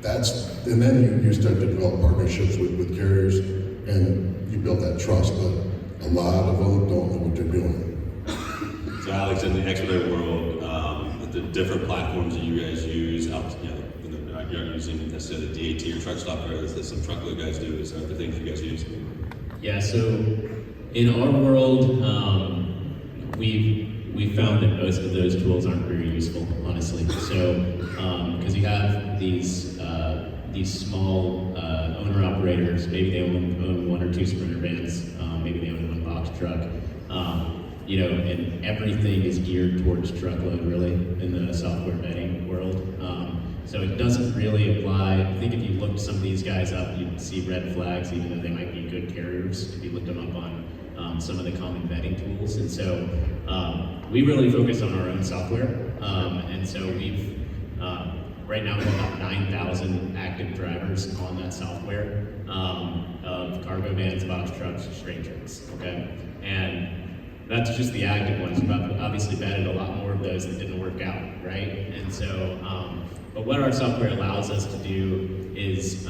And then you start to develop partnerships with carriers. and you build that trust, but a lot of them don't know what they're doing. So Alex, in the Expedite world, the different platforms that you guys use, out, you're not using necessarily DAT or truck software that some truckload guys do. Is there other things you guys use? Yeah, so in our world, we found that most of those tools aren't very useful, honestly. So, because you have these small owner-operators, maybe they own 1 or 2 Sprinter vans, maybe they own 1 box truck, and everything is geared towards truckload, really, in the software vetting world. So it doesn't really apply. I think if you looked some of these guys up, you'd see red flags, even though they might be good carriers, if you looked them up on some of the common vetting tools. And so we really focus on our own software. And so we've, right now we have about 9,000 active drivers on that software of cargo vans, box trucks, straight trucks, okay? And that's just the active ones. We've obviously vetted a lot more of those that didn't work out, right? And so, but what our software allows us to do is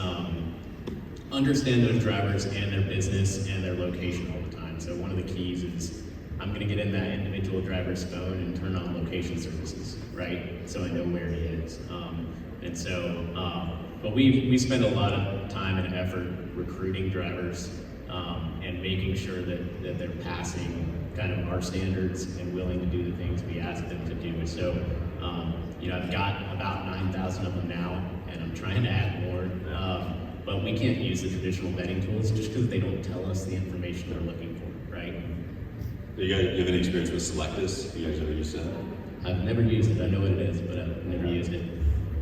understand those drivers and their business and their location all the time. So one of the keys is I'm going to get in that individual driver's phone and turn on location services, right? So I know where he is. And so, but we spend a lot of time and effort recruiting drivers and making sure that they're passing kind of our standards and willing to do the things we ask them to do. So, I've got about 9,000 of them now, and I'm trying to add more. But we can't use the traditional vetting tools just because they don't tell us the information they're looking for, right? You have any experience with Selectus? You guys ever used that? I've never used it. I know what it is, but I've never used it.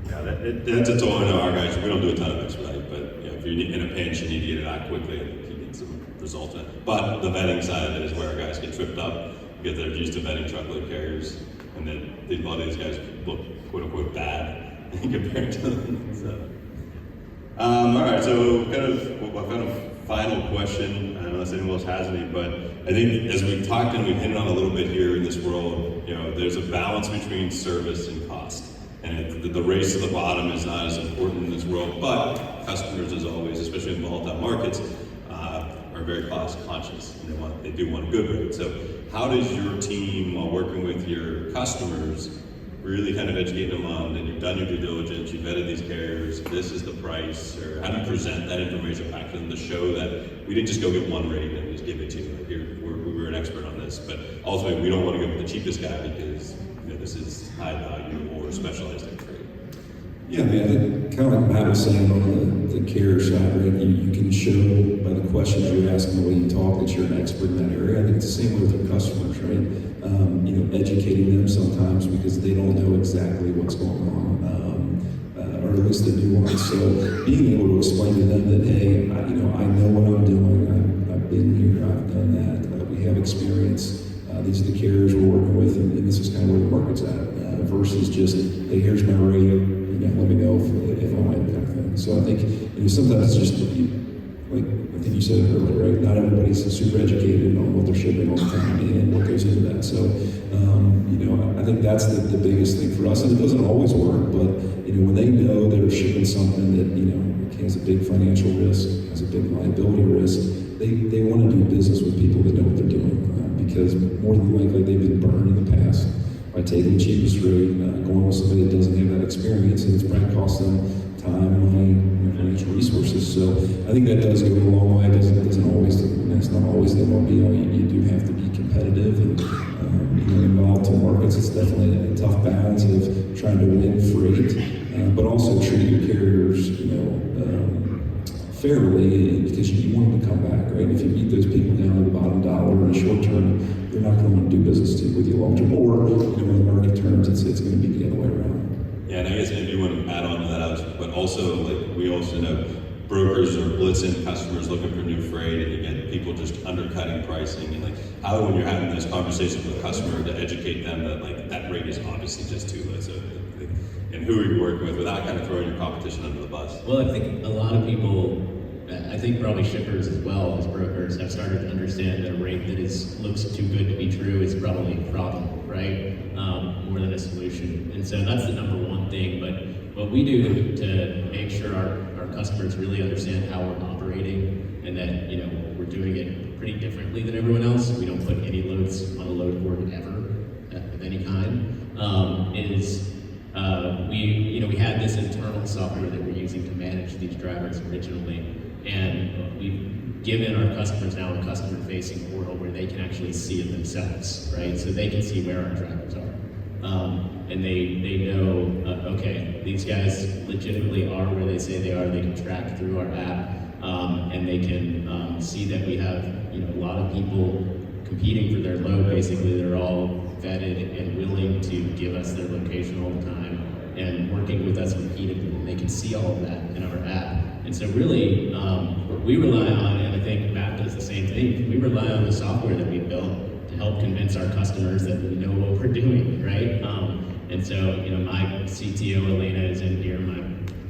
Yeah, that's a tool. I know our guys, we don't do a ton of Expedite, but if you're in a pinch, you need to get it out quickly, and you need some results. But the vetting side of it is where our guys get tripped up because they're used to vetting truckload carriers, and then a lot of these guys look quote unquote bad compared to them. So. All right, so kind of final question, unless anyone else has any, but I think as we've talked and we've hit on a little bit here in this world, there's a balance between service and cost. And the race to the bottom is not as important in this world, but customers, as always, especially in volatile markets, are very cost conscious, and they do want a good rate. So how does your team, while working with your customers, really kind of educate them on that you've done your due diligence, you've vetted these carriers, this is the price, or how do you present that information back to them to show that we didn't just go get one rate and just give it to you, like, here, we're an expert on this, but ultimately we don't want to go with the cheapest guy because this is high value or specialized in freight. Yeah, I think kind of like Matt was saying on the carrier side, right? You can show by the questions you're asking, the way you talk, that you're an expert in that area. I think it's the same way with your customers, right? Educating them sometimes because they don't know exactly what's going on, or at least the nuance. So being able to explain to them that, hey, I know what I'm doing. I've been here, I've done that. We have experience. These are the carriers we're working with, and this is kind of where the market's at. Versus just, hey, here's my rate. Let me know if I win, kind of thing. So I think sometimes it's just like I think you said it earlier, right? Not everybody's super educated on what they're shipping all the time and what goes into that. So I think that's the biggest thing for us, and it doesn't always work. But when they know they're shipping something that has a big financial risk, has a big liability risk, they want to do business with people that know what they're doing because more than likely they've been burned in the past by taking the cheapest rate, going with somebody that doesn't have that experience, and it's probably cost them time, money, financial resources. So I think that does go a long way. It doesn't always, it's not always the all be all. You do have to be competitive, and in volatile markets, it's definitely a tough balance of trying to win freight, but also treat your carriers, fairly, because you want them to come back, right? If you beat those people down to the bottom dollar in the short term, they're not going to want to do business with you long term. Or when the market turns, it's going to be the other way around. Yeah, and I guess if you want to add on to that, Alex, but also we also know brokers are blitzing customers looking for new freight, and you get people just undercutting pricing, and how when you're having this conversation with a customer to educate them that that rate is obviously just too low. So, and who are you working with without kind of throwing your competition under the bus? Well, I think a lot of people, I think probably shippers as well as brokers, have started to understand that a rate that looks too good to be true is probably a problem, right? More than a solution. And so that's the number one thing. But what we do to make sure our customers really understand how we're operating and that, you know, we're doing it pretty differently than everyone else. We don't put any loads on a load board ever of any kind. We had this internal software that we're using to manage these drivers originally, and we've given our customers now a customer-facing portal where they can actually see it themselves, right? So they can see where our drivers are. And they know, okay, these guys legitimately are where they say they are. They can track through our app, and they can see that we have, you know, a lot of people competing for their load. Basically, they're all vetted and willing to give us their location all the time and working with us repeatedly. And they can see all of that in our app. And so really, we rely on, and I think Matt does the same thing, we rely on the software that we built to help convince our customers that we know what we're doing, right? And so, you know, my CTO, Elena, is in here, my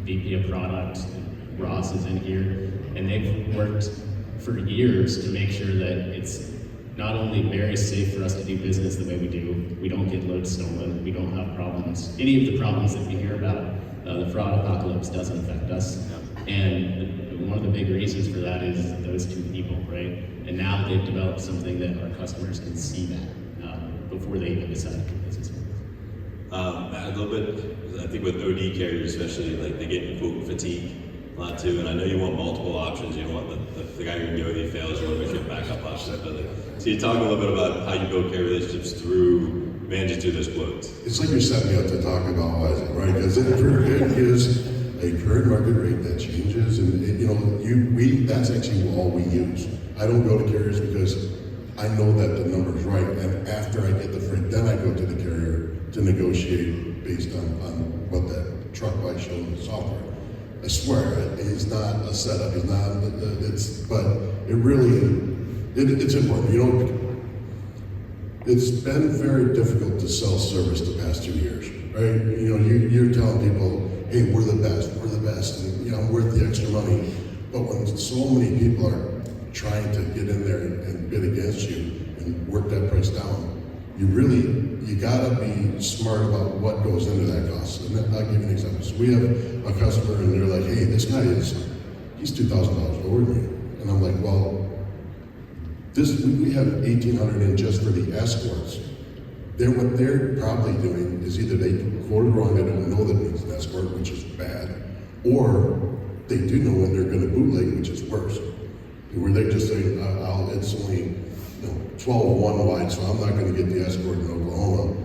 VP of product, Ross, is in here, and they've worked for years to make sure that it's not only very safe for us to do business the way we do, we don't get loads stolen, we don't have problems. Any of the problems that we hear about, the fraud apocalypse doesn't affect us. And one of the big reasons for that is those two people, right? And now they've developed something that our customers can see that before they even decide to do business with us. A little bit, I think with OD carriers especially, like they get quote fatigue a lot too, and I know you want multiple options. You don't want the guy who go if he fails, you want to make sure backup options. But so you talk a little bit about how you build carrier relationships through managing through those quotes. It's like you're setting me up to talk about Wising, right? Because it is a current market rate that changes, and that's actually all we use. I don't go to carriers because I know that the number's right, and after I get the freight, then I go to the carrier to negotiate based on what that truck might show in the software. I swear, it's not a setup. It's not. But it really, it's important. You know, it's been very difficult to sell service the past 2 years, right? You know, you're telling people, hey, we're the best, and you know, I'm worth the extra money. But when so many people are trying to get in there and bid against you and work that price down, you gotta be smart about what goes into that cost. And I'll give you an example. So we have a customer and they're like, hey, this guy he's $2,000 lower than me. And I'm like, well, we have 1,800 in just for the escorts. What they're probably doing is either they quoted wrong, they don't know that it's an escort, which is bad, or they do know when they're gonna bootleg, which is worse. Where they just say, it's only 12-1 wide, so I'm not going to get the escort in Oklahoma.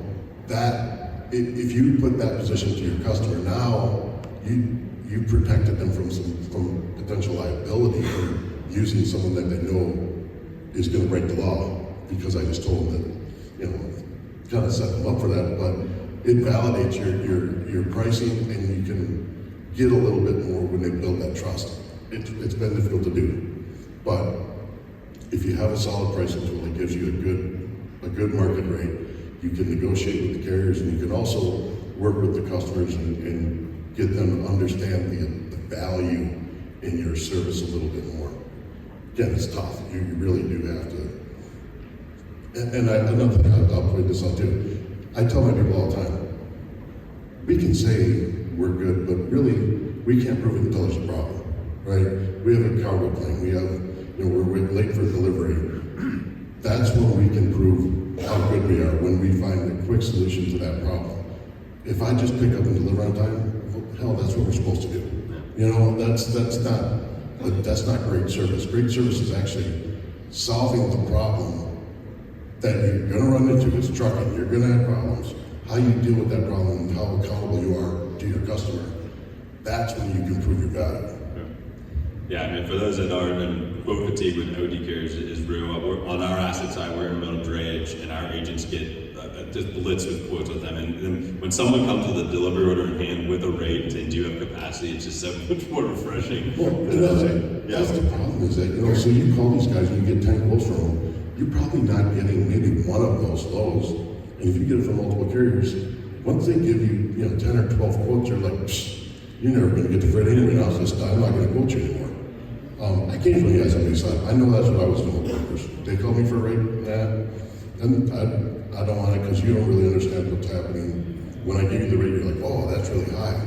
That, if you put that position to your customer now, you protected them from potential liability for using someone that they know is going to break the law, because I just told them that, kind of set them up for that. But it validates your pricing, and you can get a little bit more when they build that trust. It's been difficult to do. But if you have a solid pricing tool that gives you a good market rate, you can negotiate with the carriers, and you can also work with the customers and get them to understand the value in your service a little bit more. Again, it's tough. You really do have to. And another thing, I'll point this out too. I tell my people all the time, we can say we're good, but really we can't prove it until there's a problem, right? We have a cargo claim. We have. We're late for delivery. That's when we can prove how good we are, when we find a quick solution to that problem. If I just pick up and deliver on time, well, hell, that's what we're supposed to do. You know, that's not great service. Great service is actually solving the problem that you're gonna run into as trucking. You're gonna have problems. How you deal with that problem and how accountable you are to your customer, that's when you can prove your value. Yeah, I mean, for those that aren't, and quote fatigue with OD carriers is real. On our asset side, we're in the middle of drayage, and our agents get just blitzed with quotes with them. And then when someone comes with a delivery order in hand with a rate and do you have capacity, it's just so much more refreshing. Well, that's the problem is that, so you call these guys and you get 10 quotes from them, you're probably not getting maybe one of those lows. And if you get it from multiple carriers, once they give you, 10 or 12 quotes, you're like, you're never going to get the freight anyway now, so I'm not going to quote you anymore. Occasionally, as I side, I know that's what I was doing with brokers. They call me for a rate, and I don't want it because you don't really understand what's happening. When I give you the rate, you're like, oh, that's really high.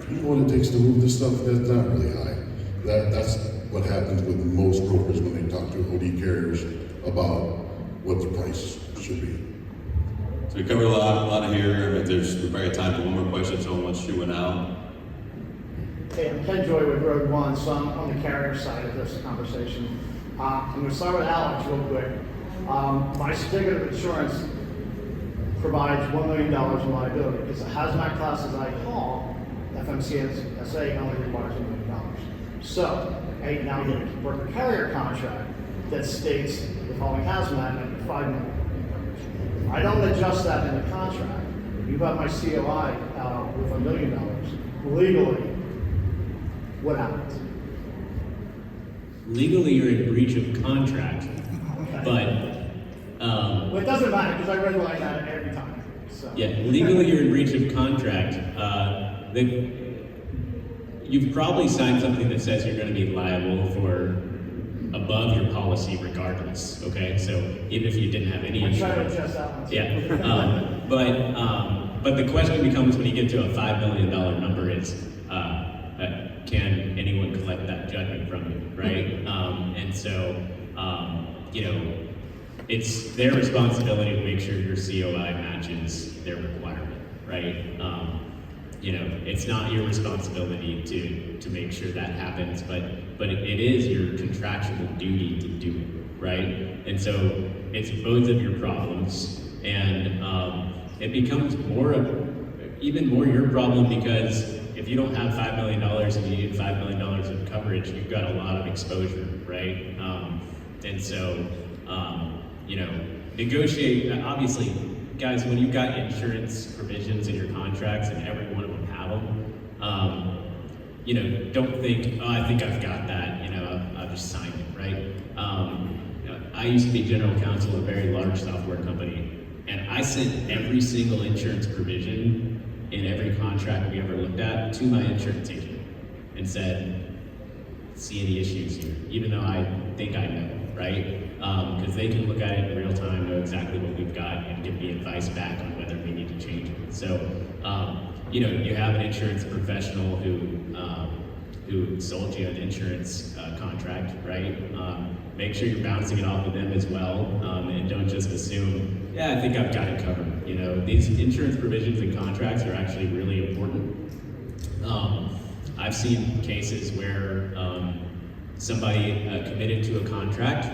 you know what it takes to move this stuff? That's not really high. That's what happens with most brokers when they talk to OD carriers about what the price should be. So we covered a lot here. We've probably got time for one more question. Someone wants to shoot one out. Hey, I'm Ken Joy with Road One, so I'm on the carrier side of this conversation. I'm going to start with Alex real quick. My certificate of insurance provides $1 million in liability. It's a hazmat class as I haul. FMCSA only requires $1 million. So, hey, now you get a worker carrier contract that states the following hazmat and $5 million. I don't adjust that in the contract. You got my COI with $1 million. Legally, what happens? Legally, you're in breach of contract, but Well, it doesn't matter because I redline that every time. So. yeah, legally you're in breach of contract. You've probably signed something that says you're going to be liable for above your policy regardless. Okay, so even if you didn't have any insurance, I try to adjust that one. yeah. But the question becomes when you get to a $5 million number is, can anyone collect that judgment from you, right? And so, it's their responsibility to make sure your COI matches their requirement, right? It's not your responsibility to make sure that happens, but it is your contractual duty to do it, right? And so it's both of your problems, and it becomes even more your problem because if you don't have $5 million and you need $5 million of coverage, you've got a lot of exposure, right? And so, negotiate, obviously, guys, when you've got insurance provisions in your contracts and every one of them have them, don't think, oh, I think I've got that, I've just signed it, right? I used to be general counsel of a very large software company, and I sent every single insurance provision in every contract we ever looked at to my insurance agent and said, see any issues here, even though I think I know, right? Because they can look at it in real time, know exactly what we've got, and give me advice back on whether we need to change it. So, you have an insurance professional who sold you an insurance contract, right? Make sure you're bouncing it off of them as well, and don't just assume, yeah, I think I've got it covered. These insurance provisions and contracts are actually really important. I've seen cases where somebody committed to a contract,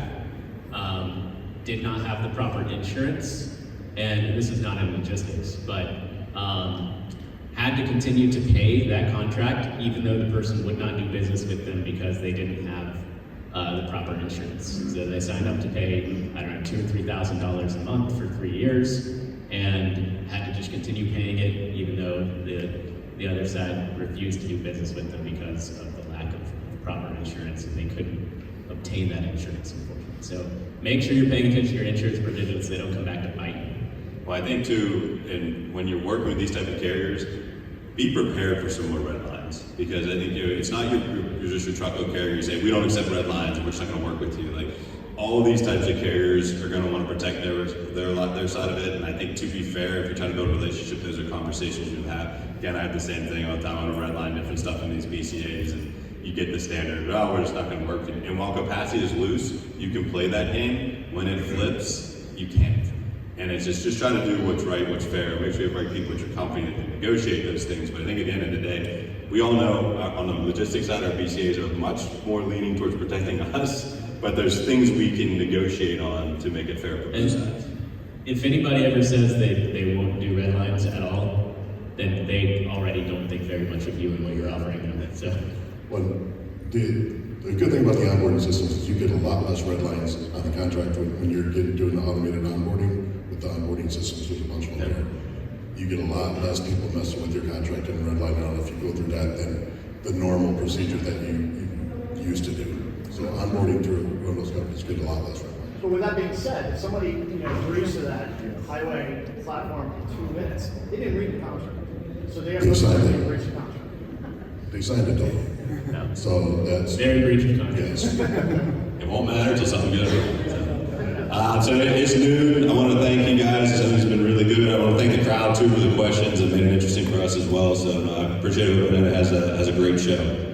did not have the proper insurance, and this is not in logistics, but had to continue to pay that contract even though the person would not do business with them because they didn't have the proper insurance. So they signed up to pay, $2,000 or $3,000 a month for 3 years and had to just continue paying it even though the other side refused to do business with them because of the lack of proper insurance, and they couldn't obtain that insurance, unfortunately. So make sure you're paying attention to your insurance provisions so they don't come back to bite you. Well, I think too, and when you're working with these type of carriers, be prepared for some more red lines, because I think it's not your truckload carrier. You say we don't accept red lines, and we're just not going to work with you. Like all of these types of carriers are going to want to protect their side of it. And I think to be fair, if you're trying to build a relationship, those are conversations you have. Again, I have the same thing all the time on a red line, different stuff in these BCAs, and you get the standard, oh, we're just not going to work. And while capacity is loose, you can play that game. When it flips, you can't. And it's just try to do what's right, what's fair. Make sure you have the right people at your company to negotiate those things. But I think at the end of the day, we all know on the logistics side, our BCAs are much more leaning towards protecting us. But there's things we can negotiate on to make it fair for both sides. If anybody ever says they won't do red lines at all, then they already don't think very much of you and what you're offering them. So, Well, the good thing about the onboarding systems is you get a lot less red lines on the contract when you're doing the automated onboarding. With the onboarding systems, there's a bunch of them there. You get a lot less people messing with your contract and redlining on if you go through that than the normal procedure that you used to do. So onboarding through one of those companies, you get a lot less red lines. But with that being said, if somebody agrees to that highway platform in 2 minutes, they didn't read the contract. So they are They signed it. breach the contract. They signed it though. no. So that's, They're in breach of contract. yes. It won't matter until something goes wrong. So it's noon. I want to thank you guys. This has been really good. I want to thank the crowd too. too for the questions and made it interesting for us as well. So no, I appreciate it. It has a great show.